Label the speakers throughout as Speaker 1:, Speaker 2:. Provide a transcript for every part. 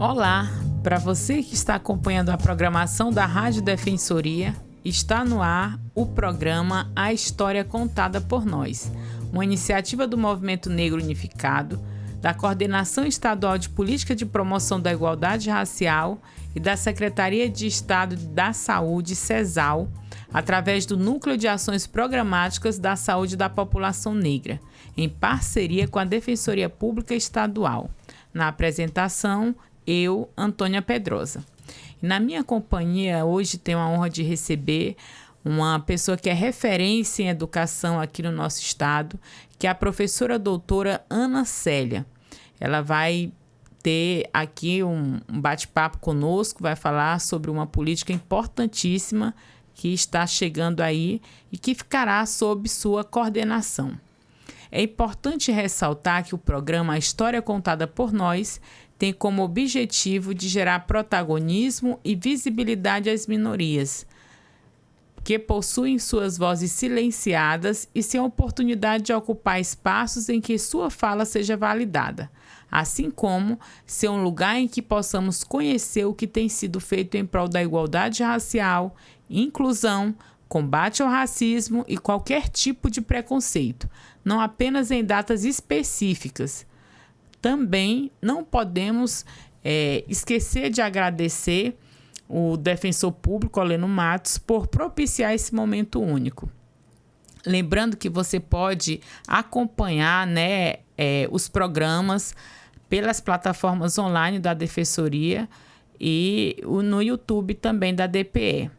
Speaker 1: Olá, para você que está acompanhando a programação da Rádio Defensoria, está no ar o programa A História Contada por Nós, uma iniciativa do Movimento Negro Unificado, da Coordenação Estadual de Política de Promoção da Igualdade Racial e da Secretaria de Estado da Saúde, CESAL, através do Núcleo de Ações Programáticas da Saúde da População Negra, em parceria com a Defensoria Pública Estadual. Na apresentação, eu, Antônia Pedrosa. E na minha companhia, hoje tenho a honra de receber uma pessoa que é referência em educação aqui no nosso estado, que é a professora doutora Ana Célia. Ela vai ter aqui um bate-papo conosco, vai falar sobre uma política importantíssima que está chegando aí e que ficará sob sua coordenação. É importante ressaltar que o programa A História Contada por Nós tem como objetivo de gerar protagonismo e visibilidade às minorias, que possuem suas vozes silenciadas e sem a oportunidade de ocupar espaços em que sua fala seja validada, assim como ser um lugar em que possamos conhecer o que tem sido feito em prol da igualdade racial, inclusão, combate ao racismo e qualquer tipo de preconceito, não apenas em datas específicas. Também não podemos esquecer de agradecer o defensor público, Oleno Matos, por propiciar esse momento único. Lembrando que você pode acompanhar os programas pelas plataformas online da Defensoria e no YouTube também da DPE.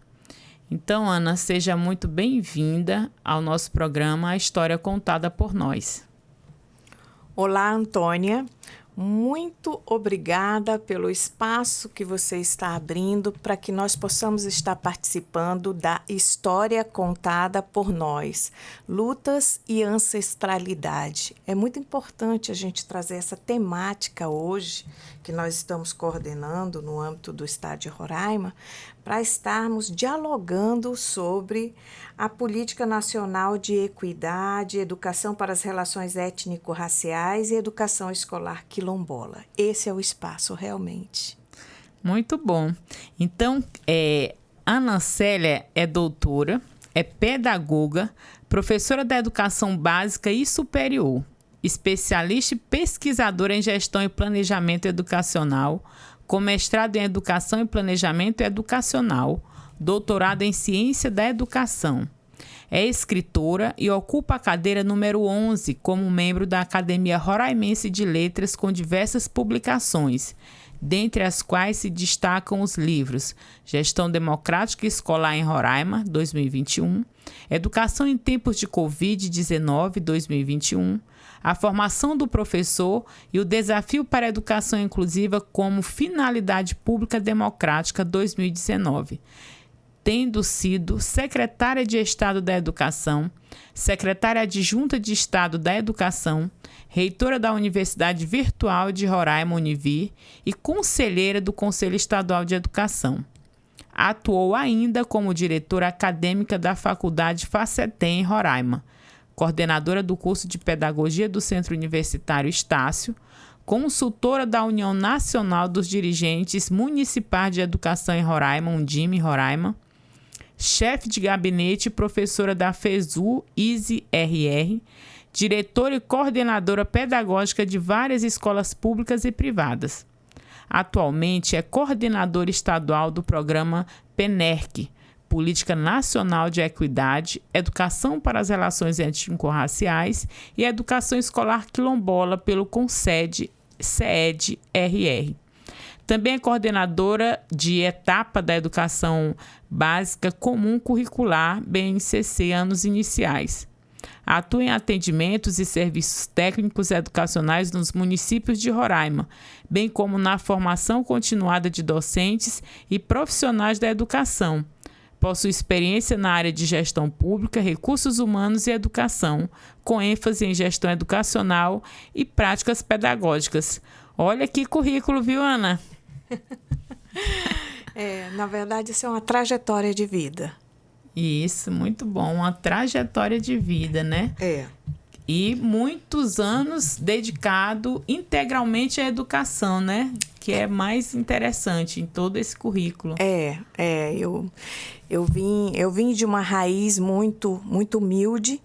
Speaker 1: Então, Ana, seja muito bem-vinda ao nosso programa A História Contada por Nós.
Speaker 2: Olá, Antônia. Muito obrigada pelo espaço que você está abrindo para que nós possamos estar participando da História Contada por Nós, lutas e ancestralidade. É muito importante a gente trazer essa temática hoje, que nós estamos coordenando no âmbito do Estado de Roraima, para estarmos dialogando sobre a Política Nacional de Equidade, Educação para as Relações Étnico-Raciais e Educação Escolar Quilombola. Esse é o espaço, realmente.
Speaker 1: Muito bom. Então, Ana Célia é doutora, é pedagoga, professora da Educação Básica e Superior, especialista e pesquisadora em Gestão e Planejamento Educacional, com mestrado em Educação e Planejamento Educacional, doutorado em Ciência da Educação. É escritora e ocupa a cadeira número 11 como membro da Academia Roraimense de Letras com diversas publicações, dentre as quais se destacam os livros Gestão Democrática Escolar em Roraima, 2021, Educação em Tempos de Covid-19, 2021, A Formação do Professor e o Desafio para a Educação Inclusiva como Finalidade Pública Democrática, 2019, tendo sido secretária de Estado da Educação, secretária adjunta de Estado da Educação, reitora da Universidade Virtual de Roraima, Univir, e conselheira do Conselho Estadual de Educação. Atuou ainda como diretora acadêmica da Faculdade Facetem, em Roraima, coordenadora do curso de Pedagogia do Centro Universitário Estácio, consultora da União Nacional dos Dirigentes Municipais de Educação em Roraima, Undime, Roraima, chefe de gabinete e professora da FESU-ISE-RR, diretora e coordenadora pedagógica de várias escolas públicas e privadas. Atualmente é coordenadora estadual do programa PENERC, Política Nacional de Equidade, Educação para as Relações Étnico-Raciais e Educação Escolar Quilombola pelo CED-RR. Também é coordenadora de etapa da Educação Básica Comum Curricular, BNCC, anos iniciais. Atua em atendimentos e serviços técnicos educacionais nos municípios de Roraima, bem como na formação continuada de docentes e profissionais da educação. Possui experiência na área de gestão pública, recursos humanos e educação, com ênfase em gestão educacional e práticas pedagógicas. Olha que currículo, viu, Ana?
Speaker 2: Na verdade, isso é uma trajetória de vida.
Speaker 1: Isso, muito bom. Uma trajetória de vida, né? E muitos anos dedicado integralmente à educação, né? Que é mais interessante em todo esse currículo.
Speaker 2: Eu vim de uma raiz muito humilde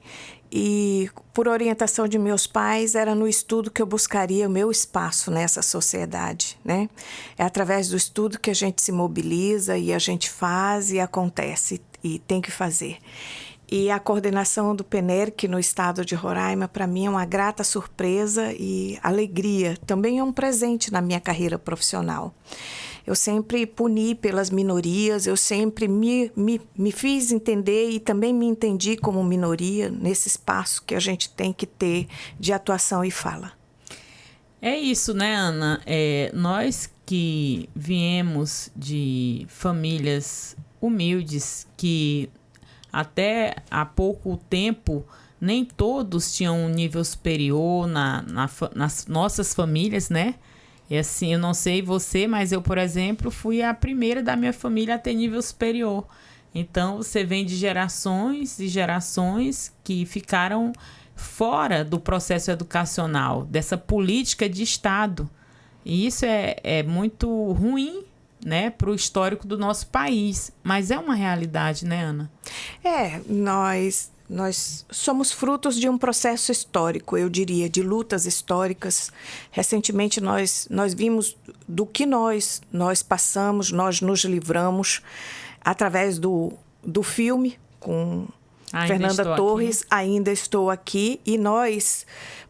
Speaker 2: e, por orientação de meus pais, era no estudo que eu buscaria o meu espaço nessa sociedade, né? É através do estudo que a gente se mobiliza e a gente faz e acontece e tem que fazer. E a coordenação do PENERC no estado de Roraima, para mim, é uma grata surpresa e alegria. Também é um presente na minha carreira profissional. Eu sempre puni pelas minorias, eu sempre me fiz entender e também me entendi como minoria nesse espaço que a gente tem que ter de atuação e fala.
Speaker 1: É isso, né, Ana? Nós que viemos de famílias humildes, que até há pouco tempo nem todos tinham um nível superior nas nossas famílias, né? E assim, eu não sei você, mas eu, por exemplo, fui a primeira da minha família a ter nível superior. Então, você vem de gerações e gerações que ficaram fora do processo educacional, dessa política de Estado. E isso é muito ruim, né, para o histórico do nosso país. Mas é uma realidade, né, Ana?
Speaker 2: Nós somos frutos de um processo histórico, eu diria, de lutas históricas. Recentemente nós vimos do que nós passamos, nós nos livramos através do filme com Fernanda Torres, Ainda Estou Aqui, e nós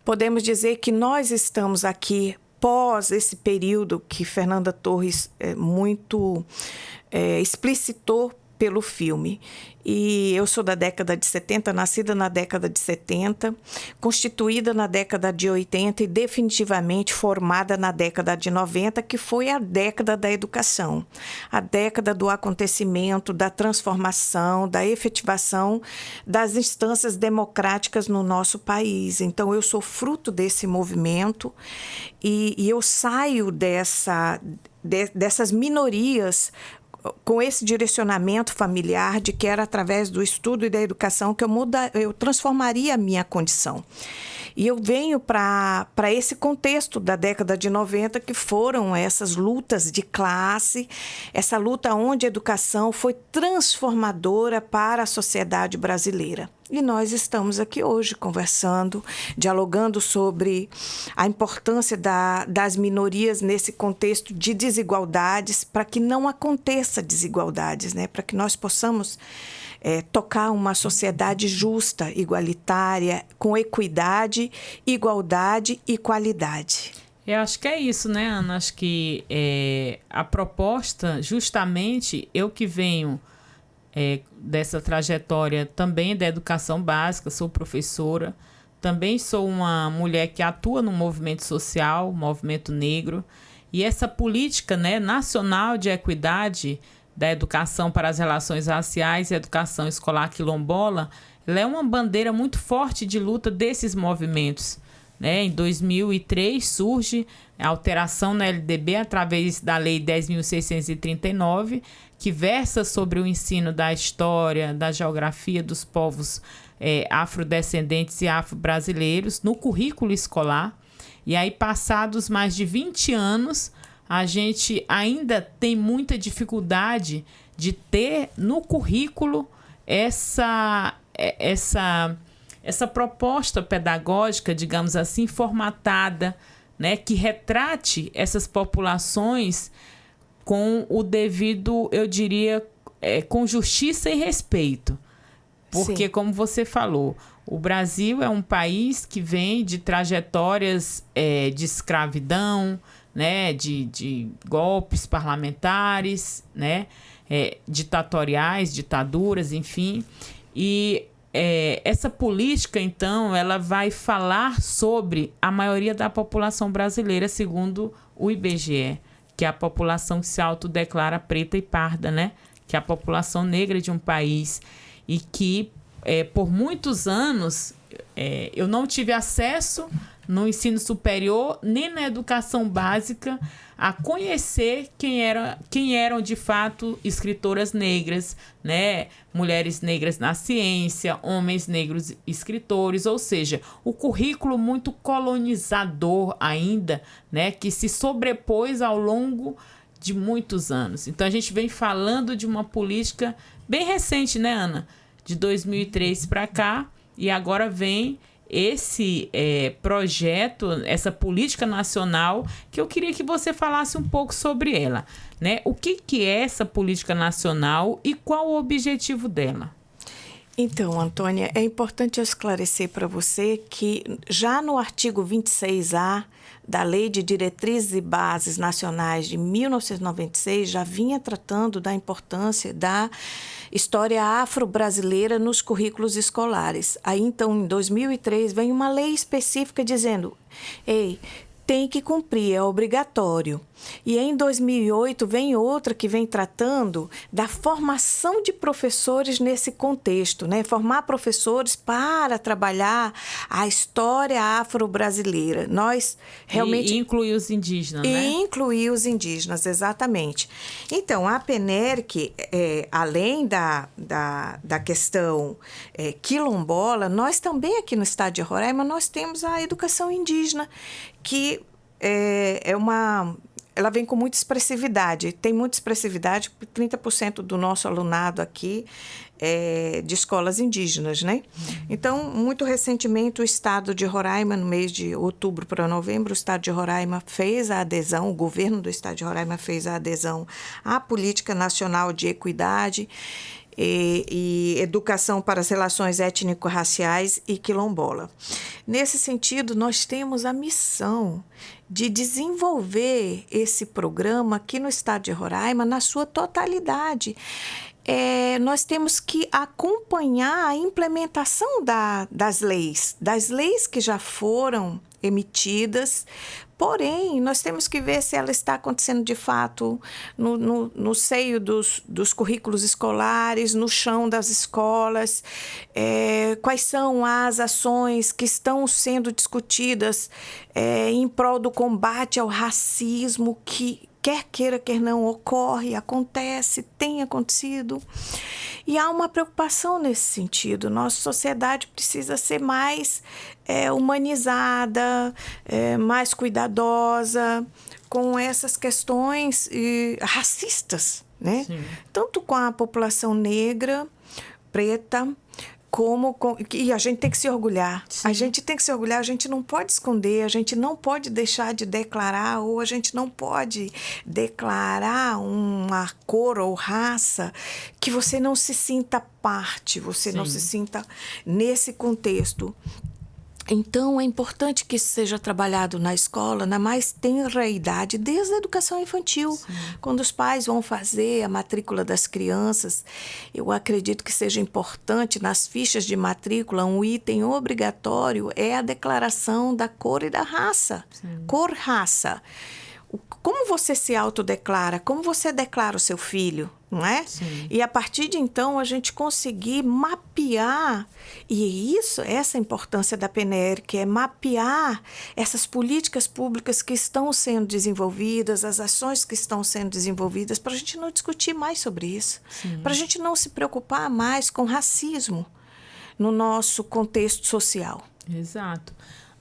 Speaker 2: podemos dizer que nós estamos aqui pós esse período que Fernanda Torres muito explicitou pelo filme. E eu sou da década de 70, nascida na década de 70, constituída na década de 80 e definitivamente formada na década de 90, que foi a década da educação, a década do acontecimento, da transformação, da efetivação das instâncias democráticas no nosso país. Então, eu sou fruto desse movimento e eu saio dessas minorias com esse direcionamento familiar de que era através do estudo e da educação que eu transformaria a minha condição. E eu venho para esse contexto da década de 90, que foram essas lutas de classe, essa luta onde a educação foi transformadora para a sociedade brasileira. E nós estamos aqui hoje conversando, dialogando sobre a importância das minorias nesse contexto de desigualdades, para que não aconteça desigualdades, né? Para que nós possamos tocar uma sociedade justa, igualitária, com equidade, igualdade e qualidade.
Speaker 1: Eu acho que é isso, né, Ana? Acho que a proposta, justamente, eu que venho dessa trajetória também da educação básica, sou professora, também sou uma mulher que atua no movimento social, movimento negro, e essa política, né, nacional de equidade da educação para as relações raciais e educação escolar quilombola, ela é uma bandeira muito forte de luta desses movimentos, né? Em 2003 surge a alteração na LDB através da Lei 10.639, que versa sobre o ensino da história, da geografia dos povos afrodescendentes e afro-brasileiros no currículo escolar. E aí, passados mais de 20 anos, a gente ainda tem muita dificuldade de ter no currículo essa proposta pedagógica, digamos assim, formatada, né, que retrate essas populações com o devido, eu diria, com justiça e respeito. Porque, sim, como você falou, o Brasil é um país que vem de trajetórias de escravidão, né, de golpes parlamentares, né, ditatoriais, ditaduras, enfim. E essa política, então, ela vai falar sobre a maioria da população brasileira, segundo o IBGE, que é a população que se autodeclara preta e parda, né, que é a população negra de um país, e que, por muitos anos, eu não tive acesso no ensino superior, nem na educação básica, a conhecer quem eram de fato escritoras negras, né? Mulheres negras na ciência, homens negros escritores, ou seja, o currículo muito colonizador ainda, né? Que se sobrepôs ao longo de muitos anos. Então a gente vem falando de uma política bem recente, né, Ana? De 2003 para cá, e agora vem esse projeto, essa política nacional, que eu queria que você falasse um pouco sobre ela, né? O que é essa política nacional e qual o objetivo dela?
Speaker 2: Então, Antônia, é importante esclarecer para você que já no artigo 26A da Lei de Diretrizes e Bases Nacionais de 1996 já vinha tratando da importância da história afro-brasileira nos currículos escolares. Aí, então, em 2003, vem uma lei específica dizendo: ei, tem que cumprir, é obrigatório. E em 2008 vem outra que vem tratando da formação de professores nesse contexto, né? Formar professores para trabalhar a história afro-brasileira. Nós realmente...
Speaker 1: E incluir os indígenas, né?
Speaker 2: E incluir os indígenas, exatamente. Então, a PENERC, além da questão quilombola, nós também aqui no estado de Roraima, nós temos a educação indígena, que ela vem com muita expressividade. Tem muita expressividade, porque 30% do nosso alunado aqui é de escolas indígenas, né? Então, muito recentemente, o estado de Roraima, no mês de outubro para novembro, o estado de Roraima fez a adesão, o governo do estado de Roraima fez a adesão à Política Nacional de Equidade e Educação para as Relações Étnico-Raciais e Quilombola. Nesse sentido, nós temos a missão de desenvolver esse programa aqui no estado de Roraima na sua totalidade. Nós temos que acompanhar a implementação das leis que já foram emitidas, porém, nós temos que ver se ela está acontecendo de fato no seio dos currículos escolares, no chão das escolas, quais são as ações que estão sendo discutidas em prol do combate ao racismo que, quer queira, quer não, ocorre, acontece, tem acontecido. E há uma preocupação nesse sentido. Nossa sociedade precisa ser mais humanizada, mais cuidadosa com essas questões racistas, né? Sim. Tanto com a população negra, preta, e a gente tem que se orgulhar. Sim. A gente tem que se orgulhar, a gente não pode esconder, a gente não pode deixar de declarar, ou a gente não pode declarar uma cor ou raça que você não se sinta parte, você Sim. não se sinta nesse contexto. Então, é importante que isso seja trabalhado na escola, na mais tenra idade, desde a educação infantil. Sim. Quando os pais vão fazer a matrícula das crianças, eu acredito que seja importante, nas fichas de matrícula, um item obrigatório é a declaração da cor e da raça. Sim. Cor, raça. Como você se autodeclara? Como você declara o seu filho? Não é? Sim. E a partir de então a gente conseguir mapear, e essa é a importância da PNR, que é mapear essas políticas públicas que estão sendo desenvolvidas, as ações que estão sendo desenvolvidas, para a gente não discutir mais sobre isso, para a gente não se preocupar mais com racismo no nosso contexto social.
Speaker 1: Exato.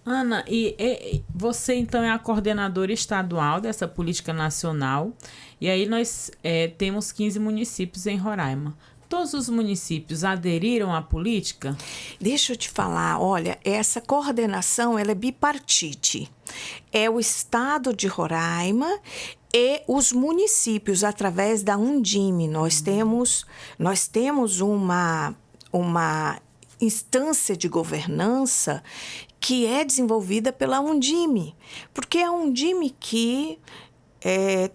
Speaker 1: Ana, e você então é a coordenadora estadual dessa política nacional, e aí nós temos 15 municípios em Roraima. Todos os municípios aderiram à política?
Speaker 2: Deixa eu te falar, olha, essa coordenação ela é bipartite. É o estado de Roraima e os municípios, através da Undime. Nós temos uma instância de governança que é desenvolvida pela Undime, porque é a Undime que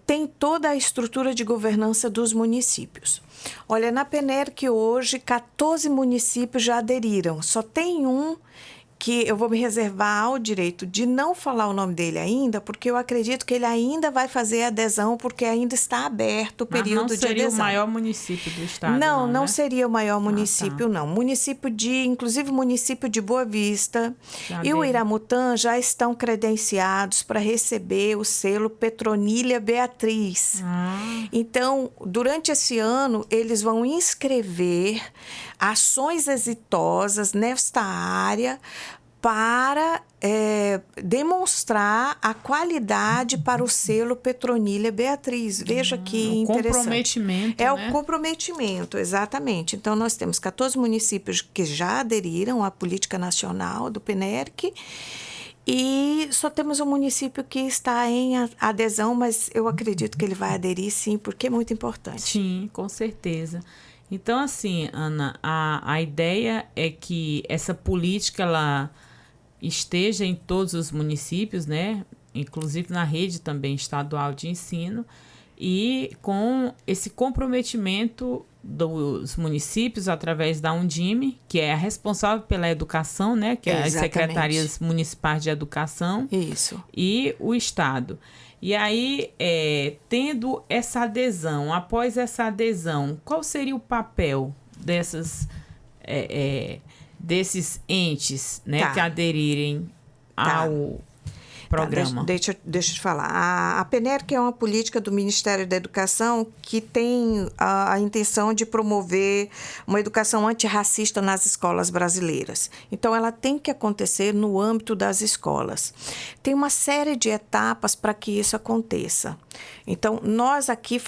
Speaker 2: tem toda a estrutura de governança dos municípios. Olha, na PENERC hoje, 14 municípios já aderiram, só tem um que eu vou me reservar ao direito de não falar o nome dele ainda, porque eu acredito que ele ainda vai fazer adesão, porque ainda está aberto o período de adesão.
Speaker 1: Mas não seria o maior município do estado,
Speaker 2: não
Speaker 1: né?
Speaker 2: seria o maior município, não. Inclusive o município de Boa Vista e o Iramutã já estão credenciados para receber o selo Petronilha Beatriz. Então, durante esse ano, eles vão inscrever ações exitosas nesta área para demonstrar a qualidade para o selo Petronilha Beatriz. Veja que interessante.
Speaker 1: Comprometimento,
Speaker 2: né?
Speaker 1: O
Speaker 2: comprometimento, exatamente. Então, nós temos 14 municípios que já aderiram à política nacional do PNERC e só temos um município que está em adesão, mas eu acredito que ele vai aderir sim, porque é muito importante.
Speaker 1: Sim, com certeza. Então, assim, Ana, a ideia é que essa política ela esteja em todos os municípios, né? Inclusive na rede também estadual de ensino, e com esse comprometimento dos municípios através da Undime, que é a responsável pela educação, né? Que é as secretarias municipais de educação.
Speaker 2: Isso.
Speaker 1: E o Estado. E aí, tendo essa adesão, após essa adesão, qual seria o papel desses entes, né, que aderirem ao programa?
Speaker 2: Deixa eu te falar. A PNERC é uma política do Ministério da Educação que tem a intenção de promover uma educação antirracista nas escolas brasileiras. Então, ela tem que acontecer no âmbito das escolas. Tem uma série de etapas para que isso aconteça. Então, nós aqui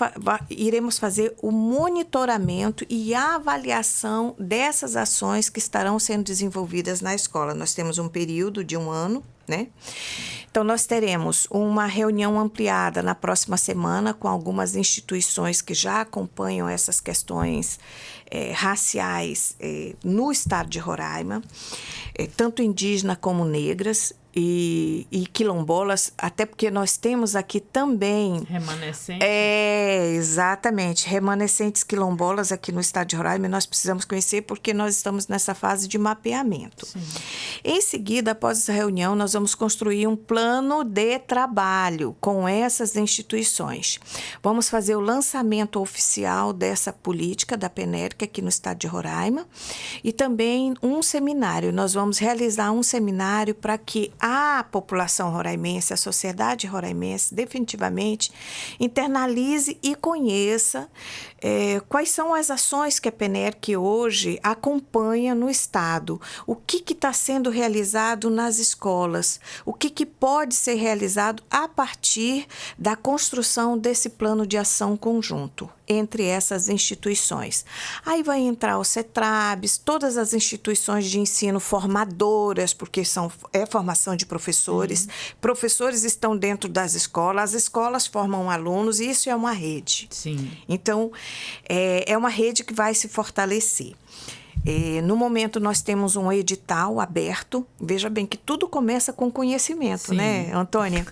Speaker 2: iremos fazer o monitoramento e a avaliação dessas ações que estarão sendo desenvolvidas na escola. Nós temos um período de 1 ano, né? Então, nós teremos uma reunião ampliada na próxima semana com algumas instituições que já acompanham essas questões raciais no estado de Roraima, tanto indígena como negras e quilombolas, até porque nós temos aqui também...
Speaker 1: Remanescentes?
Speaker 2: Exatamente. Remanescentes quilombolas aqui no estado de Roraima, nós precisamos conhecer porque nós estamos nessa fase de mapeamento.
Speaker 1: Sim.
Speaker 2: Em seguida, após essa reunião, nós vamos construir um plano de trabalho com essas instituições. Vamos fazer o lançamento oficial dessa política da PNERC aqui no estado de Roraima e também um seminário. Nós vamos realizar um seminário para que a população roraimense, a sociedade roraimense, definitivamente internalize e conheça quais são as ações que a PNERC hoje acompanha no Estado, o que está sendo realizado nas escolas, o que pode ser realizado a partir da construção desse plano de ação conjunto entre essas instituições. Aí vai entrar o CETRABS, todas as instituições de ensino formadoras, porque é formação de professores. Professores estão dentro das escolas, as escolas formam alunos e isso é uma rede.
Speaker 1: Sim.
Speaker 2: Então, é uma rede que vai se fortalecer. No momento, nós temos um edital aberto. Veja bem que tudo começa com conhecimento,
Speaker 1: Sim.
Speaker 2: né, Antônia?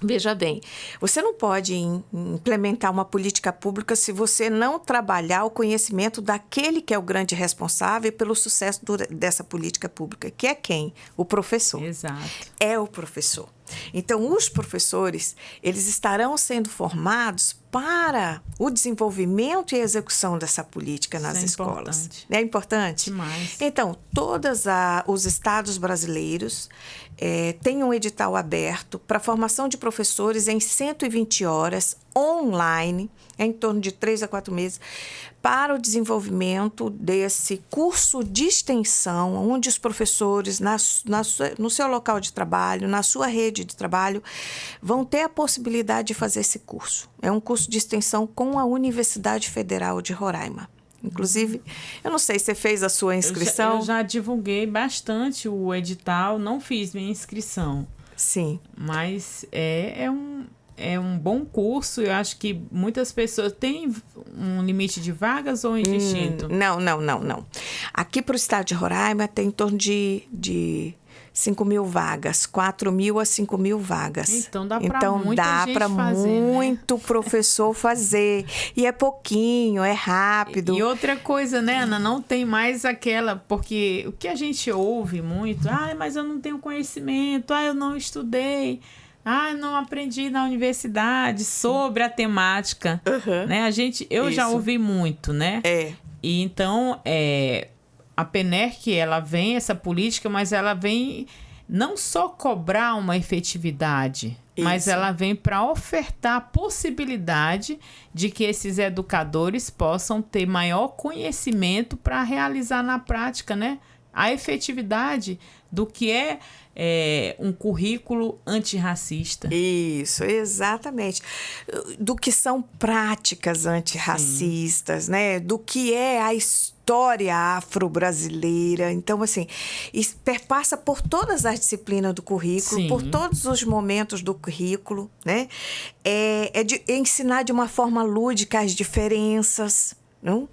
Speaker 2: Veja bem, você não pode implementar uma política pública se você não trabalhar o conhecimento daquele que é o grande responsável pelo sucesso dessa política pública, que é quem? O professor.
Speaker 1: Exato.
Speaker 2: É o professor. Então, os professores, eles estarão sendo formados para o desenvolvimento e execução dessa política nas escolas.
Speaker 1: Importante.
Speaker 2: É importante?
Speaker 1: Demais.
Speaker 2: Então, todos os estados brasileiros têm um edital aberto para formação de professores em 120 horas, online, em torno de 3 a 4 meses, para o desenvolvimento desse curso de extensão, onde os professores, no seu local de trabalho, na sua rede de trabalho, vão ter a possibilidade de fazer esse curso. É um curso de extensão com a Universidade Federal de Roraima. Inclusive, eu não sei se você fez a sua inscrição.
Speaker 1: Eu já divulguei bastante o edital, não fiz minha inscrição.
Speaker 2: Sim.
Speaker 1: Mas é um bom curso. Eu acho que muitas pessoas têm um limite de vagas ou indistinto?
Speaker 2: Não. Aqui para o estado de Roraima tem em torno de 5.000 vagas, 4.000 a 5.000 vagas.
Speaker 1: Então dá para muita gente fazer,
Speaker 2: muito professor fazer. E é pouquinho, é rápido.
Speaker 1: E outra coisa, né, Ana? Não tem mais aquela... Porque o que a gente ouve muito... mas eu não tenho conhecimento. Eu não estudei. Não aprendi na universidade sobre a temática. Né? Eu já ouvi muito, né? E então... A PNERC, ela vem, essa política, mas ela vem não só cobrar uma efetividade, mas ela vem para ofertar a possibilidade de que esses educadores possam ter maior conhecimento para realizar na prática, né, a efetividade do que é um currículo antirracista.
Speaker 2: Isso, exatamente. Do que são práticas antirracistas, né? Do que é a história afro-brasileira. Então, assim, perpassa por todas as disciplinas do currículo, por todos os momentos do currículo, né? É ensinar de uma forma lúdica as diferenças. Não?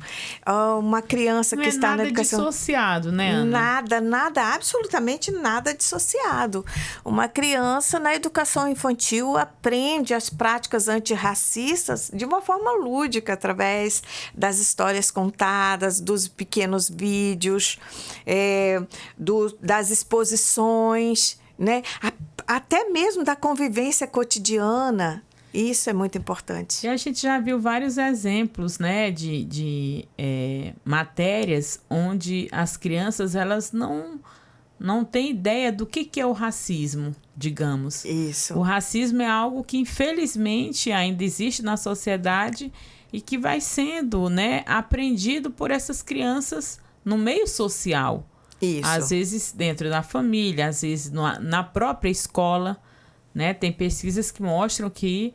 Speaker 2: Uma criança que está na educação...
Speaker 1: Não é nada dissociado, né, Ana?
Speaker 2: Nada, absolutamente nada dissociado. Uma criança na educação infantil aprende as práticas antirracistas de uma forma lúdica, através das histórias contadas, dos pequenos vídeos, das exposições, né? Até mesmo da convivência cotidiana. Isso é muito importante.
Speaker 1: E a gente já viu vários exemplos, né, de matérias onde as crianças elas não têm ideia do que é o racismo, digamos.
Speaker 2: Isso.
Speaker 1: O racismo é algo que, infelizmente, ainda existe na sociedade e que vai sendo, né, aprendido por essas crianças no meio social.
Speaker 2: Isso.
Speaker 1: Às vezes dentro da família, às vezes na própria escola. Né? Tem pesquisas que mostram que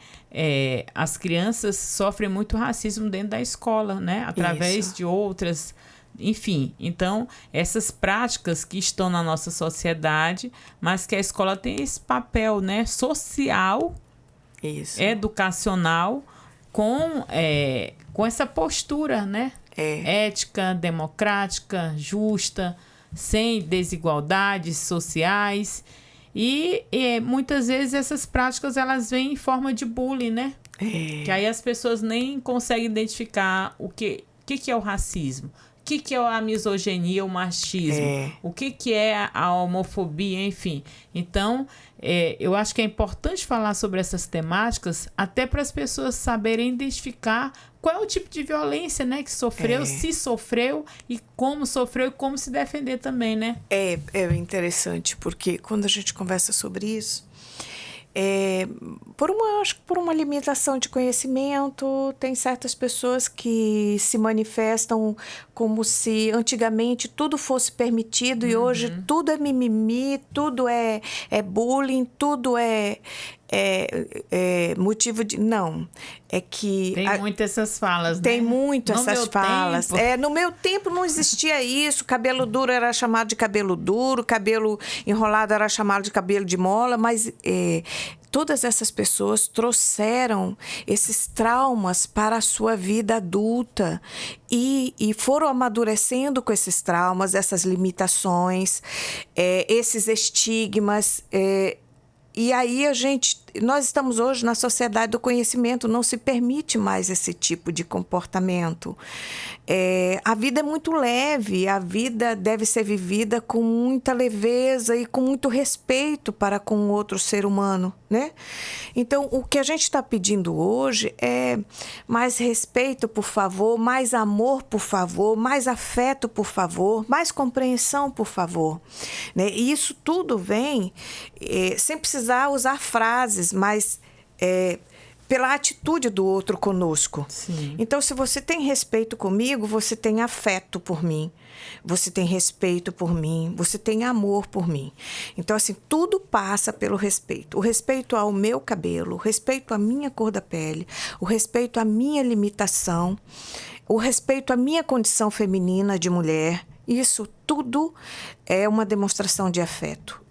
Speaker 1: as crianças sofrem muito racismo dentro da escola, né? Através de outras... Enfim, então, essas práticas que estão na nossa sociedade, mas que a escola tem esse papel, né? Social, educacional, com essa postura, né? Ética, democrática, justa, sem desigualdades sociais... E muitas vezes essas práticas elas vêm em forma de bullying, né? Que aí as pessoas nem conseguem identificar o que é o racismo, o que é a misoginia, o machismo, o que é a homofobia, enfim. Então, eu acho que é importante falar sobre essas temáticas até para as pessoas saberem identificar qual é o tipo de violência, né, que sofreu, se sofreu e como se defender também, né?
Speaker 2: É interessante, porque quando a gente conversa sobre isso, acho que por uma limitação de conhecimento, tem certas pessoas que se manifestam como se antigamente tudo fosse permitido e hoje tudo é mimimi, tudo é bullying, tudo é motivo de... Não, é que...
Speaker 1: Tem muito essas falas, né?
Speaker 2: Tem muito essas falas. No meu tempo não existia isso, cabelo duro era chamado de cabelo duro, cabelo enrolado era chamado de cabelo de mola, mas todas essas pessoas trouxeram esses traumas para a sua vida adulta e foram amadurecendo com esses traumas, essas limitações, esses estigmas... E aí nós estamos hoje na sociedade do conhecimento, não se permite mais esse tipo de comportamento. A vida é muito leve, a vida deve ser vivida com muita leveza e com muito respeito para com o outro ser humano, né? Então, o que a gente está pedindo hoje é mais respeito, por favor, mais amor, por favor, mais afeto, por favor, mais compreensão, por favor. Né? E isso tudo vem sem precisar usar frases, mas pela atitude do outro conosco.
Speaker 1: Sim.
Speaker 2: Então, se você tem respeito comigo, você tem afeto por mim, você tem respeito por mim, você tem amor por mim. Então, assim, tudo passa pelo respeito. O respeito ao meu cabelo, o respeito à minha cor da pele, o respeito à minha limitação, o respeito à minha condição feminina de mulher. Isso tudo é uma demonstração de afeto.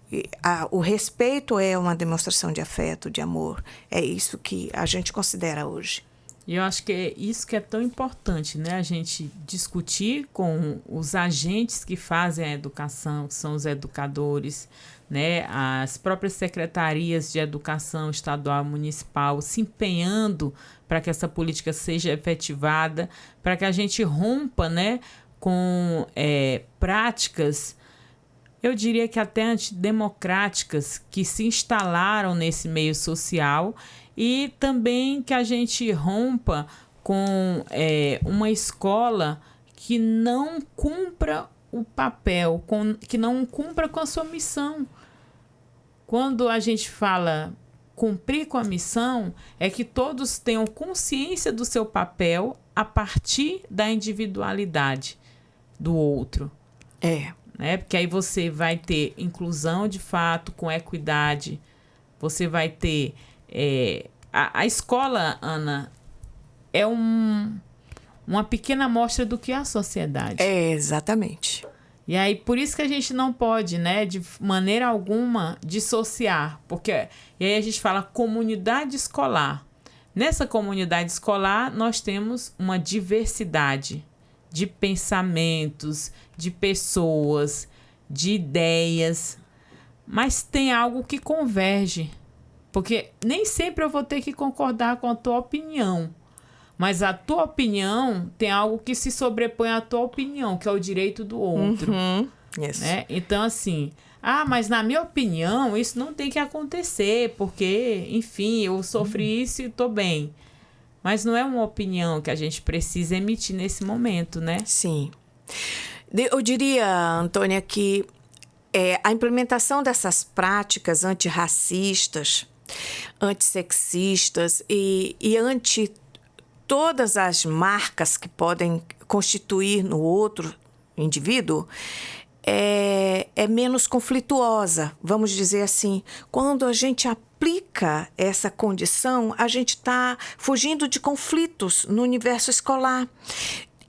Speaker 2: O respeito é uma demonstração de afeto, de amor. É isso que a gente considera hoje.
Speaker 1: E eu acho que é isso que é tão importante, né? A gente discutir com os agentes que fazem a educação, que são os educadores, né, as próprias secretarias de educação estadual e municipal se empenhando para que essa política seja efetivada, para que a gente rompa, né, com práticas, eu diria que até antidemocráticas, que se instalaram nesse meio social, e também que a gente rompa com uma escola que não cumpra o papel, que não cumpra com a sua missão. Quando a gente fala cumprir com a missão, é que todos tenham consciência do seu papel a partir da individualidade do outro. Né? Porque aí você vai ter inclusão de fato, com equidade, você vai ter... A escola, Ana, é uma pequena amostra do que é a sociedade.
Speaker 2: Exatamente.
Speaker 1: E aí, por isso que a gente não pode, né, de maneira alguma, dissociar. Porque, e aí a gente fala comunidade escolar. Nessa comunidade escolar, nós temos uma diversidade de pensamentos, de pessoas, de ideias. Mas tem algo que converge. Porque nem sempre eu vou ter que concordar com a tua opinião. Mas a tua opinião tem algo que se sobrepõe à tua opinião, que é o direito do outro.
Speaker 2: Isso.
Speaker 1: Né? Então, assim, mas na minha opinião, isso não tem que acontecer, porque, enfim, eu sofri isso e estou bem. Mas não é uma opinião que a gente precisa emitir nesse momento, né?
Speaker 2: Sim. Eu diria, Antônia, que a implementação dessas práticas antirracistas, antissexistas e anti todas as marcas que podem constituir no outro indivíduo é menos conflituosa, vamos dizer assim. Quando a gente aplica essa condição, a gente está fugindo de conflitos no universo escolar.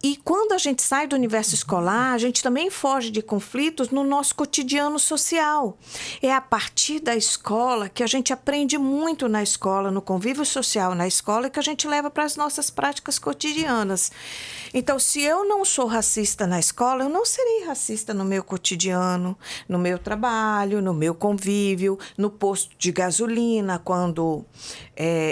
Speaker 2: E quando a gente sai do universo escolar, a gente também foge de conflitos no nosso cotidiano social. É a partir da escola que a gente aprende muito na escola, no convívio social na escola, que a gente leva para as nossas práticas cotidianas. Então, se eu não sou racista na escola, eu não serei racista no meu cotidiano, no meu trabalho, no meu convívio, no posto de gasolina, quando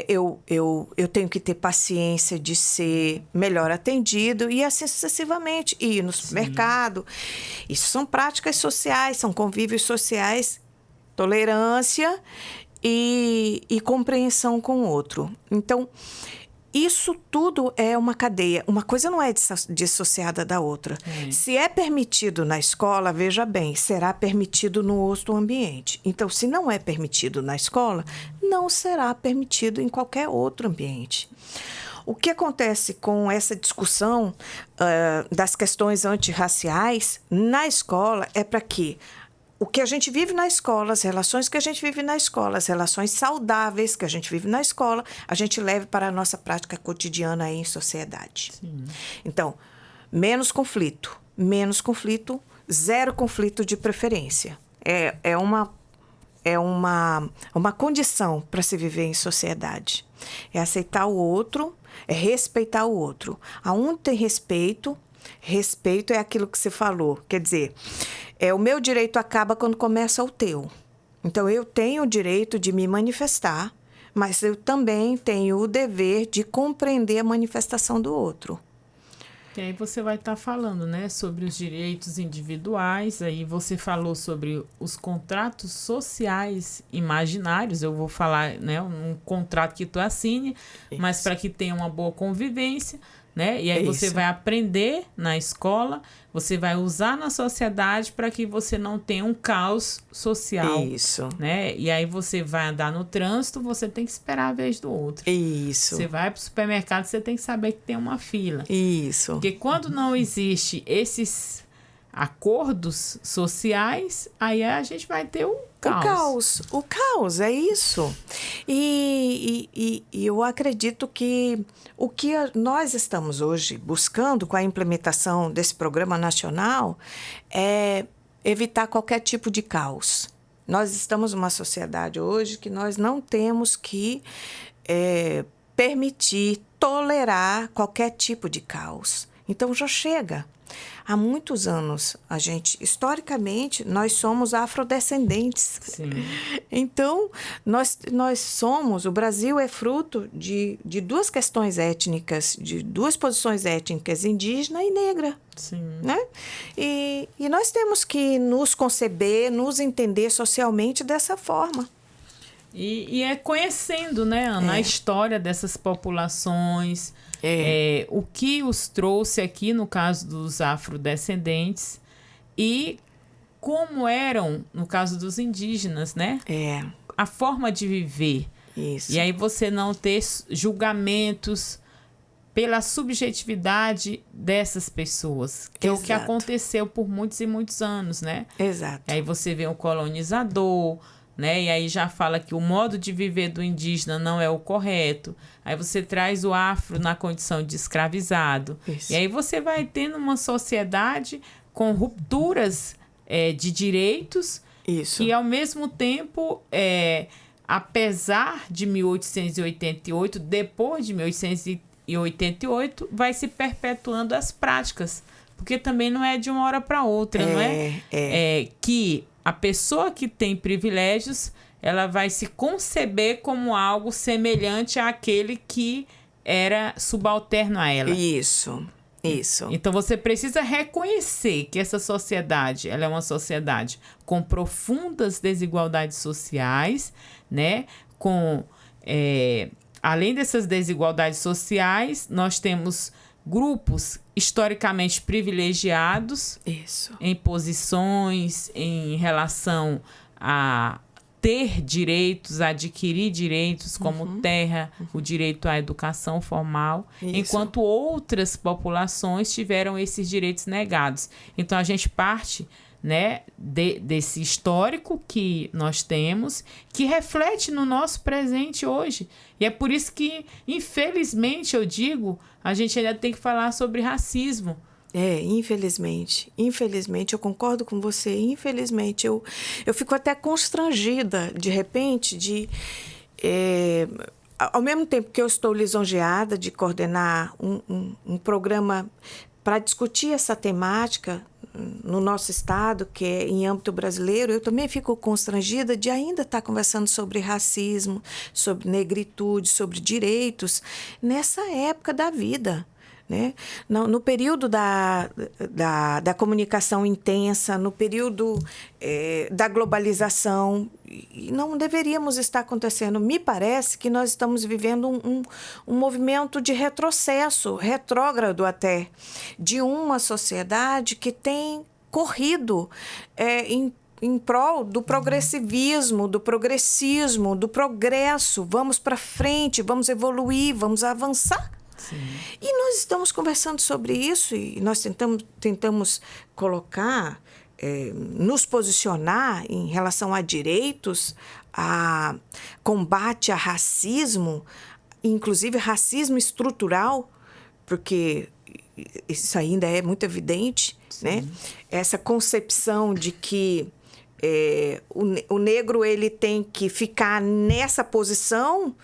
Speaker 2: eu tenho que ter paciência de ser melhor atendido e assim sucessivamente, ir no supermercado. Isso são práticas sociais, são convívios sociais, tolerância e compreensão com o outro. Então, isso tudo é uma cadeia. Uma coisa não é dissociada da outra. Se é permitido na escola, veja bem, será permitido no outro ambiente. Então, se não é permitido na escola, não será permitido em qualquer outro ambiente. O que acontece com essa discussão das questões antirraciais na escola é para que o que a gente vive na escola, as relações que a gente vive na escola, as relações saudáveis que a gente vive na escola, a gente leve para a nossa prática cotidiana em sociedade.
Speaker 1: Sim.
Speaker 2: Então, menos conflito, zero conflito de preferência. É uma condição para se viver em sociedade. É aceitar o outro, é respeitar o outro. Aonde tem respeito é aquilo que você falou. Quer dizer, o meu direito acaba quando começa o teu. Então, eu tenho o direito de me manifestar, mas eu também tenho o dever de compreender a manifestação do outro.
Speaker 1: E aí você vai estar falando, né, sobre os direitos individuais, aí você falou sobre os contratos sociais imaginários, eu vou falar, né, um contrato que tu assine, mas para que tenha uma boa convivência, né, e aí você vai aprender na escola, você vai usar na sociedade para que você não tenha um caos social.
Speaker 2: Isso.
Speaker 1: Né? E aí você vai andar no trânsito, você tem que esperar a vez do outro.
Speaker 2: Isso.
Speaker 1: Você vai para o supermercado, você tem que saber que tem uma fila.
Speaker 2: Isso.
Speaker 1: Porque quando não existe esses acordos sociais, aí a gente vai ter o caos.
Speaker 2: O caos, é isso. E eu acredito que o que nós estamos hoje buscando com a implementação desse programa nacional é evitar qualquer tipo de caos. Nós estamos numa sociedade hoje que nós não temos que permitir, tolerar qualquer tipo de caos. Então, já chega. Há muitos anos, historicamente, nós somos afrodescendentes.
Speaker 1: Sim.
Speaker 2: Então, nós somos, o Brasil é fruto de duas questões étnicas, de duas posições étnicas, indígena e negra.
Speaker 1: Sim.
Speaker 2: Né? E nós temos que nos conceber, nos entender socialmente dessa forma.
Speaker 1: E é conhecendo, né, Ana, a história dessas populações, o que os trouxe aqui, no caso dos afrodescendentes, e como eram, no caso dos indígenas, né? A forma de viver.
Speaker 2: Isso.
Speaker 1: E aí você não ter julgamentos pela subjetividade dessas pessoas, que
Speaker 2: Exato.
Speaker 1: é o que aconteceu por muitos e muitos anos, né?
Speaker 2: Exato.
Speaker 1: E aí você vê um colonizador, né? E aí já fala que o modo de viver do indígena não é o correto. Aí você traz o afro na condição de escravizado.
Speaker 2: Isso.
Speaker 1: E aí você vai tendo uma sociedade com rupturas de direitos.
Speaker 2: Isso.
Speaker 1: E, ao mesmo tempo, apesar de 1888, depois de 1888, vai se perpetuando as práticas. Porque também não é de uma hora para outra, não é? Que a pessoa que tem privilégios, ela vai se conceber como algo semelhante àquele que era subalterno a ela.
Speaker 2: Isso.
Speaker 1: Então, você precisa reconhecer que essa sociedade, ela é uma sociedade com profundas desigualdades sociais, né? Além dessas desigualdades sociais, nós temos grupos historicamente privilegiados.
Speaker 2: Isso.
Speaker 1: Em posições, em relação a ter direitos, a adquirir direitos como terra, o direito à educação formal,
Speaker 2: Isso.
Speaker 1: enquanto outras populações tiveram esses direitos negados. Então, a gente parte, né, desse histórico que nós temos, que reflete no nosso presente hoje. E é por isso que, infelizmente, eu digo, a gente ainda tem que falar sobre racismo.
Speaker 2: Infelizmente, eu concordo com você, infelizmente, eu fico até constrangida, de repente, ao mesmo tempo que eu estou lisonjeada de coordenar um programa para discutir essa temática no nosso estado, que é em âmbito brasileiro, eu também fico constrangida de ainda estar conversando sobre racismo, sobre negritude, sobre direitos, nessa época da vida. Né? No período da comunicação intensa, no período da globalização, e não deveríamos estar acontecendo. Me parece que nós estamos vivendo um movimento de retrocesso, retrógrado até, de uma sociedade que tem corrido em prol do progressivismo, do progressismo, do progresso. Vamos para frente, vamos evoluir, vamos avançar.
Speaker 1: Sim.
Speaker 2: E nós estamos conversando sobre isso e nós tentamos colocar, nos posicionar em relação a direitos, a combate a racismo, inclusive racismo estrutural, porque isso ainda é muito evidente, né? Essa concepção de que o negro ele tem que ficar nessa posição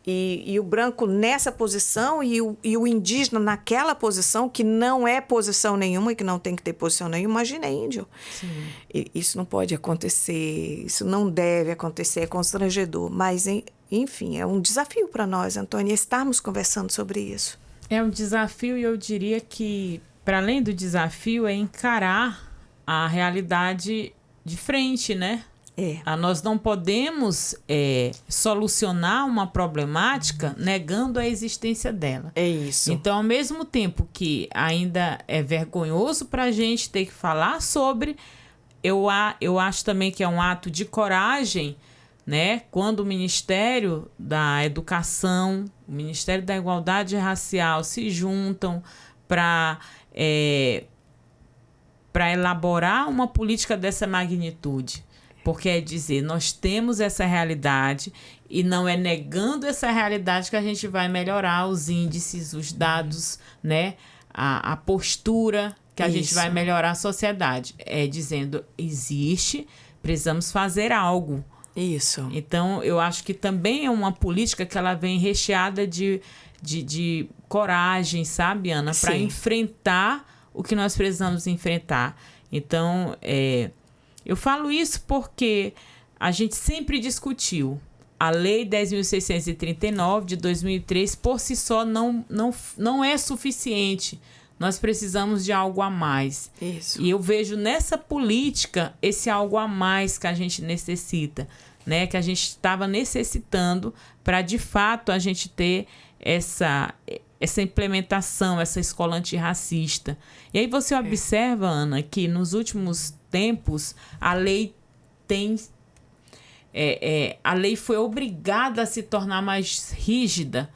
Speaker 2: e o branco nessa posição e o indígena naquela posição, que não é posição nenhuma e que não tem que ter posição nenhuma. Imagina índio. Isso não pode acontecer, isso não deve acontecer, é constrangedor. Mas, enfim, é um desafio para nós, Antônia, estarmos conversando sobre isso.
Speaker 1: É um desafio e eu diria que, para além do desafio, é encarar a realidade de frente, né? Nós não podemos solucionar uma problemática negando a existência dela.
Speaker 2: É isso.
Speaker 1: Então, ao mesmo tempo que ainda é vergonhoso para a gente ter que falar sobre, eu acho também que é um ato de coragem, né? Quando o Ministério da Educação, o Ministério da Igualdade Racial se juntam para elaborar uma política dessa magnitude. Porque é dizer, nós temos essa realidade e não é negando essa realidade que a gente vai melhorar os índices, os dados, né? A postura que a gente vai melhorar a sociedade. É dizendo, existe, precisamos fazer algo.
Speaker 2: Isso.
Speaker 1: Então, eu acho que também é uma política que ela vem recheada de coragem, sabe, Ana? Para enfrentar o que nós precisamos enfrentar. Então, eu falo isso porque a gente sempre discutiu. A Lei 10.639 de 2003, por si só, não é suficiente. Nós precisamos de algo a mais.
Speaker 2: Isso.
Speaker 1: E eu vejo nessa política esse algo a mais que a gente necessita, né? Que a gente estava necessitando para, de fato, a gente ter essa implementação, essa escola antirracista. E aí você observa, Ana, que nos últimos tempos a lei a lei foi obrigada a se tornar mais rígida,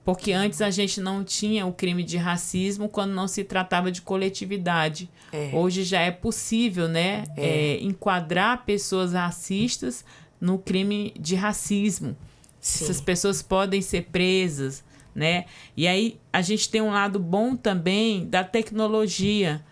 Speaker 1: porque antes a gente não tinha o crime de racismo quando não se tratava de coletividade. Hoje já é possível, né, enquadrar pessoas racistas no crime de racismo. Sim. Essas pessoas podem ser presas, né? E aí a gente tem um lado bom também da tecnologia,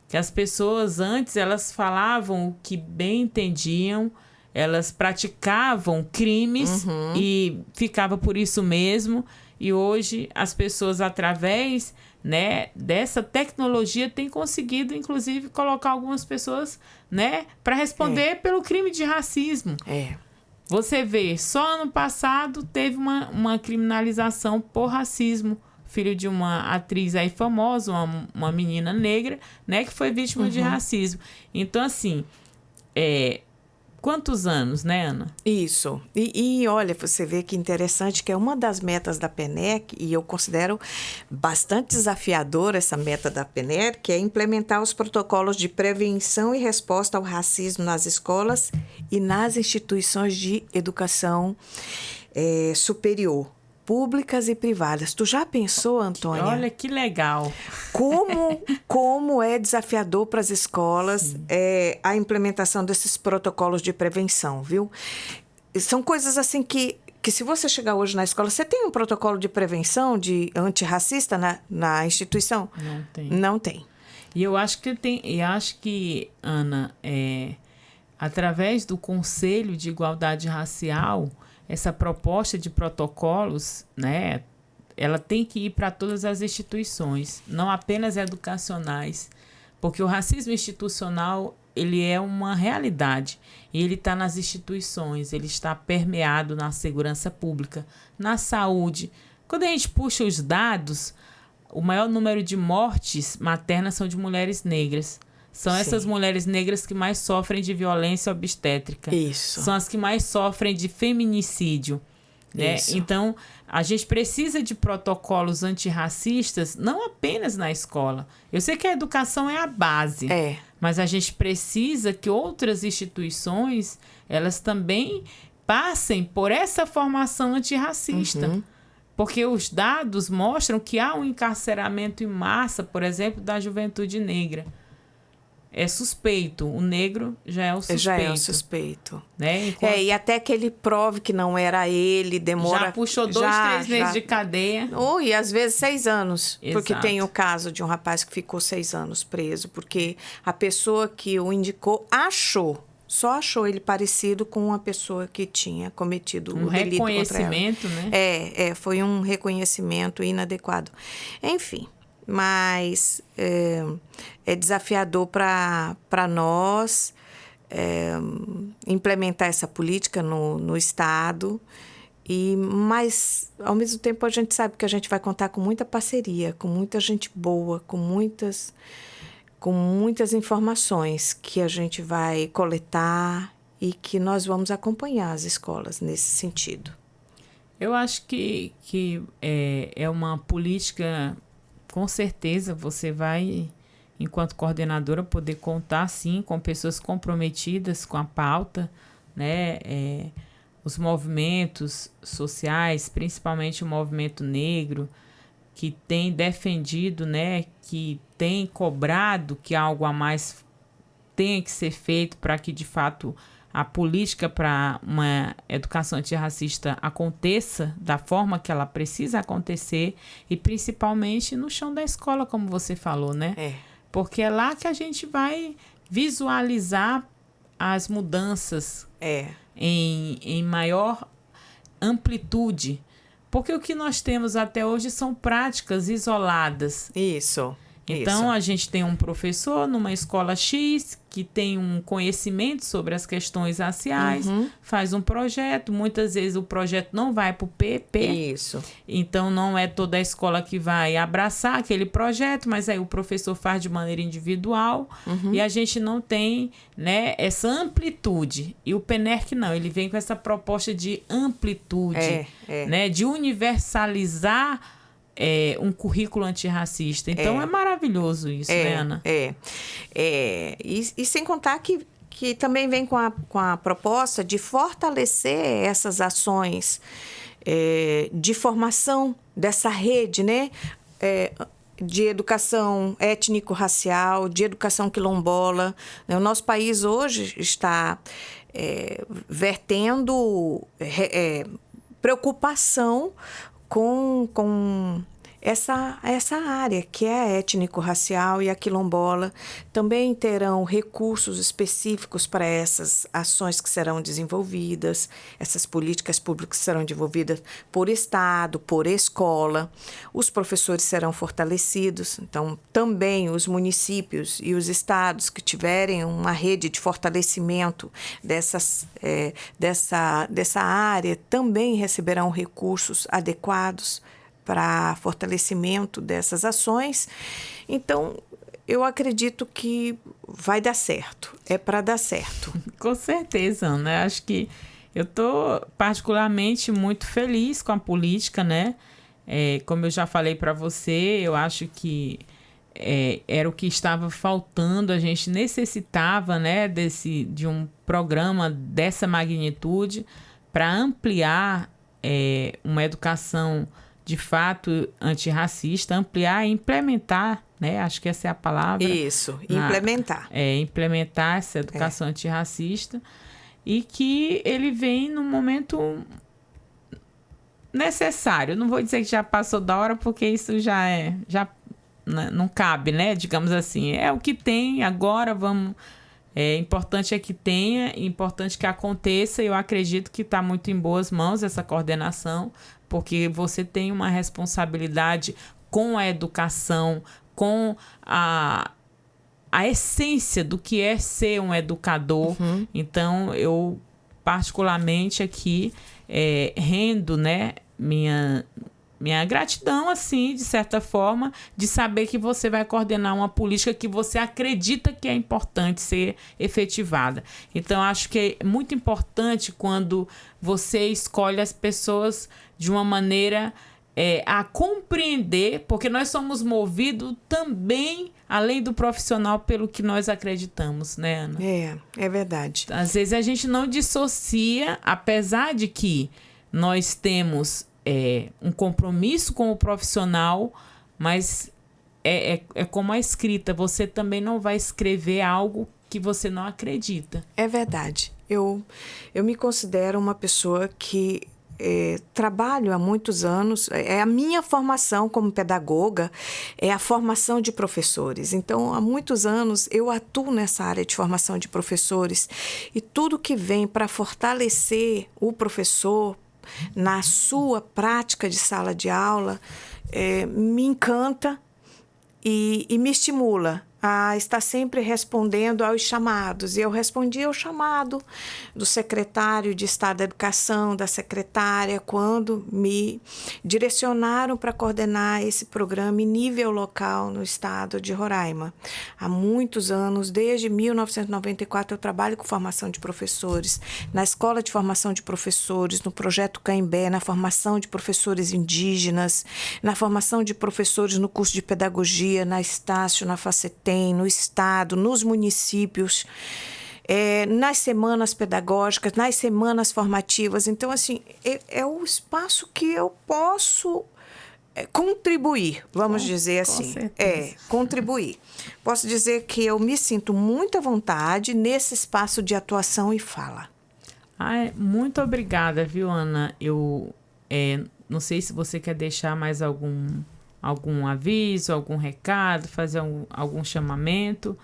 Speaker 1: que as pessoas antes elas falavam o que bem entendiam, elas praticavam crimes e ficava por isso mesmo. E hoje as pessoas, através, né, dessa tecnologia, têm conseguido, inclusive, colocar algumas pessoas, né, para responder pelo crime de racismo. Você vê, só ano passado teve uma criminalização por racismo. Filho de uma atriz aí famosa, uma menina negra, né, que foi vítima de racismo. Então, assim, quantos anos, né, Ana?
Speaker 2: Isso. E olha, você vê que interessante que é uma das metas da PNEC, e eu considero bastante desafiadora essa meta da PNEC, que é implementar os protocolos de prevenção e resposta ao racismo nas escolas e nas instituições de educação superior, públicas e privadas. Tu já pensou, Antônia?
Speaker 1: Olha que legal.
Speaker 2: Como é desafiador para as escolas a implementação desses protocolos de prevenção, viu? São coisas assim que se você chegar hoje na escola, você tem um protocolo de prevenção de antirracista na instituição?
Speaker 1: Não tem.
Speaker 2: Não tem.
Speaker 1: E eu acho que tem, Ana, através do Conselho de Igualdade Racial, essa proposta de protocolos, né, ela tem que ir para todas as instituições, não apenas educacionais, porque o racismo institucional, ele é uma realidade e ele está nas instituições, ele está permeado na segurança pública, na saúde. Quando a gente puxa os dados, o maior número de mortes maternas são de mulheres negras. São essas mulheres negras que mais sofrem de violência obstétrica.
Speaker 2: Isso.
Speaker 1: São as que mais sofrem de feminicídio. Né? Então, a gente precisa de protocolos antirracistas, não apenas na escola. Eu sei que a educação é a base, mas a gente precisa que outras instituições, elas também passem por essa formação antirracista. Porque os dados mostram que há um encarceramento em massa, por exemplo, da juventude negra. É suspeito. O negro já é o suspeito.
Speaker 2: Já é o suspeito.
Speaker 1: Né?
Speaker 2: E até que ele prove que não era ele, demora...
Speaker 1: Já puxou 2-3 meses de cadeia.
Speaker 2: E às vezes 6 anos.
Speaker 1: Exato.
Speaker 2: Porque tem o caso de um rapaz que ficou 6 anos preso, porque a pessoa que o indicou só achou ele parecido com uma pessoa que tinha cometido o delito contra ela.
Speaker 1: Um reconhecimento, né?
Speaker 2: Foi um reconhecimento inadequado. Enfim... Mas é desafiador para nós implementar essa política no Estado. Mas, ao mesmo tempo, a gente sabe que a gente vai contar com muita parceria, com muita gente boa, com muitas informações que a gente vai coletar e que nós vamos acompanhar as escolas nesse sentido.
Speaker 1: Eu acho que é uma política... Com certeza você vai, enquanto coordenadora, poder contar, sim, com pessoas comprometidas com a pauta, né? Os movimentos sociais, principalmente o movimento negro, que tem defendido, né? Que tem cobrado que algo a mais tenha que ser feito para que, de fato, a política para uma educação antirracista aconteça da forma que ela precisa acontecer e principalmente no chão da escola, como você falou, né? Porque é lá que a gente vai visualizar as mudanças em maior amplitude. Porque o que nós temos até hoje são práticas isoladas.
Speaker 2: Isso.
Speaker 1: Então,
Speaker 2: Isso.
Speaker 1: a gente tem um professor numa escola X que tem um conhecimento sobre as questões raciais, faz um projeto, muitas vezes o projeto não vai para o PP.
Speaker 2: Isso.
Speaker 1: Então, não é toda a escola que vai abraçar aquele projeto, mas aí o professor faz de maneira individual e a gente não tem, né, essa amplitude. E o PENERC não, ele vem com essa proposta de amplitude, né, de universalizar um currículo antirracista. Então, é maravilhoso isso, né, Ana?
Speaker 2: E sem contar que também vem com a proposta de fortalecer essas ações de formação dessa rede, né? De educação étnico-racial, de educação quilombola. O nosso país hoje está vertendo preocupação com essa área, que é a étnico-racial e a quilombola. Também terão recursos específicos para essas ações que serão desenvolvidas, essas políticas públicas serão desenvolvidas por Estado, por escola. Os professores serão fortalecidos, então também os municípios e os estados que tiverem uma rede de fortalecimento dessa área também receberão recursos adequados para fortalecimento dessas ações. Então, eu acredito que vai dar certo. É para dar certo.
Speaker 1: Com certeza, Ana. Acho que eu estou particularmente muito feliz com a política, né? Como eu já falei para você, eu acho que era o que estava faltando. A gente necessitava, né, de um programa dessa magnitude para ampliar uma educação de fato antirracista, ampliar e implementar, né? Acho que essa é a palavra.
Speaker 2: Isso, implementar.
Speaker 1: Implementar essa educação antirracista e que ele vem num momento necessário. Não vou dizer que já passou da hora, porque isso já não cabe, né? Digamos assim, é o que tem, agora vamos... importante é que tenha, importante que aconteça. Eu acredito que está muito em boas mãos essa coordenação, porque você tem uma responsabilidade com a educação, com a essência do que é ser um educador. Então, eu particularmente aqui rendo, né, minha gratidão, assim, de certa forma, de saber que você vai coordenar uma política que você acredita que é importante ser efetivada. Então, acho que é muito importante quando você escolhe as pessoas de uma maneira a compreender, porque nós somos movidos também, além do profissional, pelo que nós acreditamos, né, Ana?
Speaker 2: É verdade.
Speaker 1: Às vezes a gente não dissocia, apesar de que nós temos um compromisso com o profissional, mas é como a escrita, você também não vai escrever algo que você não acredita.
Speaker 2: É verdade. Eu me considero uma pessoa que trabalho há muitos anos, a minha formação como pedagoga é a formação de professores. Então, há muitos anos eu atuo nessa área de formação de professores e tudo que vem para fortalecer o professor na sua prática de sala de aula me encanta e me estimula a estar sempre respondendo aos chamados. E eu respondi ao chamado do secretário de Estado da Educação, da secretária, quando me direcionaram para coordenar esse programa em nível local no estado de Roraima. Há muitos anos, desde 1994, eu trabalho com formação de professores, na Escola de Formação de Professores, no Projeto Caimbé, na formação de professores indígenas, na formação de professores no curso de pedagogia, na Estácio, na Facetem, no estado, nos municípios, nas semanas pedagógicas, nas semanas formativas. Então, assim, é o espaço que eu posso contribuir, vamos dizer assim. Contribuir. Posso dizer que eu me sinto muito à vontade nesse espaço de atuação e fala.
Speaker 1: Muito obrigada, viu, Ana? Eu não sei se você quer deixar mais algum aviso, algum recado, fazer algum chamamento.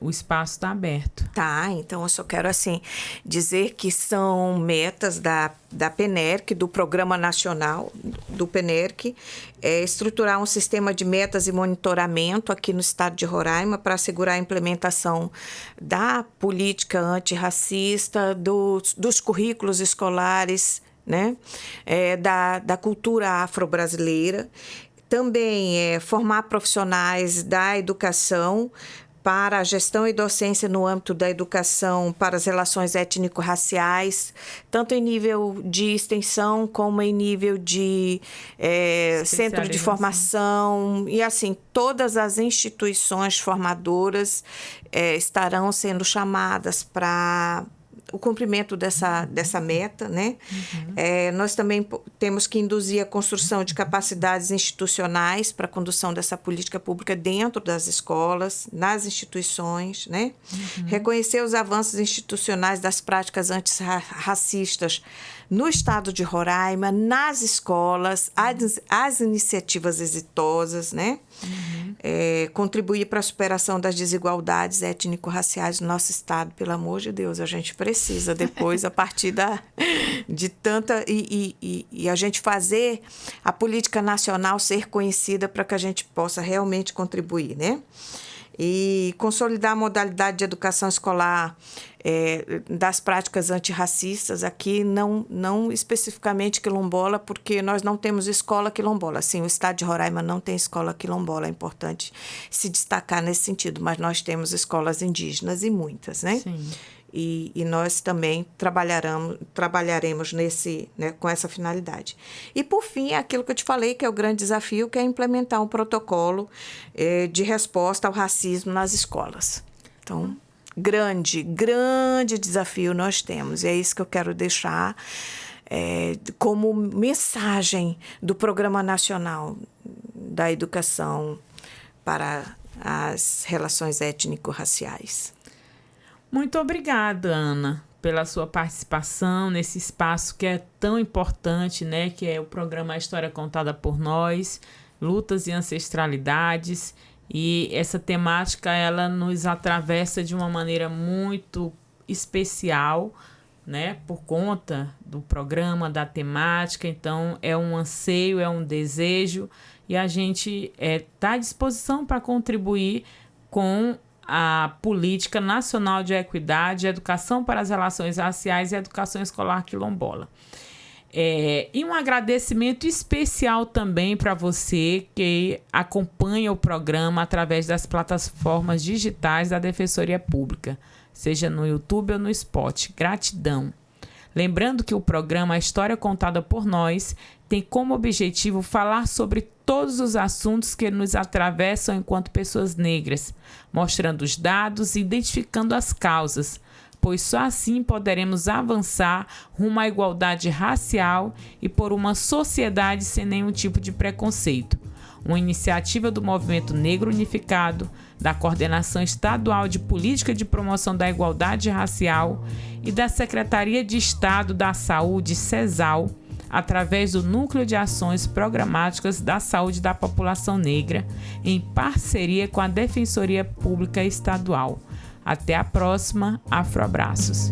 Speaker 1: O espaço está aberto.
Speaker 2: Tá, então eu só quero assim dizer que são metas da PENERC, do Programa Nacional do PNERC é estruturar um sistema de metas e monitoramento aqui no estado de Roraima para assegurar a implementação da política antirracista, dos currículos escolares, né? Da cultura afro-brasileira. Também formar profissionais da educação para a gestão e docência no âmbito da educação para as relações étnico-raciais, tanto em nível de extensão como em nível de centro de formação. E, assim, todas as instituições formadoras estarão sendo chamadas para o cumprimento dessa meta, né? Nós também temos que induzir a construção de capacidades institucionais para a condução dessa política pública dentro das escolas, nas instituições, né? Reconhecer os avanços institucionais das práticas antirracistas no estado de Roraima, nas escolas, as iniciativas exitosas, né? Contribuir para a superação das desigualdades étnico-raciais no nosso estado. Pelo amor de Deus, a gente precisa depois, a partir de tanta... E a gente fazer a política nacional ser conhecida para que a gente possa realmente contribuir, né? E consolidar a modalidade de educação escolar das práticas antirracistas, aqui não especificamente quilombola, porque nós não temos escola quilombola. Sim, o estado de Roraima não tem escola quilombola, é importante se destacar nesse sentido, mas nós temos escolas indígenas e muitas, né?
Speaker 1: Sim.
Speaker 2: E nós também trabalharemos com essa finalidade. E, por fim, aquilo que eu te falei, que é o grande desafio, que é implementar um protocolo de resposta ao racismo nas escolas. Então, grande desafio nós temos. E é isso que eu quero deixar como mensagem do Programa Nacional da Educação para as Relações Étnico-Raciais.
Speaker 1: Muito obrigada, Ana, pela sua participação nesse espaço que é tão importante, né? Que é o programa A História Contada por Nós, Lutas e Ancestralidades. E essa temática, ela nos atravessa de uma maneira muito especial, né? Por conta do programa, da temática. Então, é um anseio, é um desejo. E a gente está à disposição para contribuir com a Política Nacional de Equidade, Educação para as Relações Raciais e Educação Escolar Quilombola. E um agradecimento especial também para você que acompanha o programa através das plataformas digitais da Defensoria Pública, seja no YouTube ou no Spotify. Gratidão. Lembrando que o programa A História Contada por Nós tem como objetivo falar sobre todos os assuntos que nos atravessam enquanto pessoas negras, mostrando os dados e identificando as causas, pois só assim poderemos avançar rumo à igualdade racial e por uma sociedade sem nenhum tipo de preconceito. Uma iniciativa do Movimento Negro Unificado, da Coordenação Estadual de Política de Promoção da Igualdade Racial e da Secretaria de Estado da Saúde, CESAL, através do Núcleo de Ações Programáticas da Saúde da População Negra, em parceria com a Defensoria Pública Estadual. Até a próxima. Afroabraços.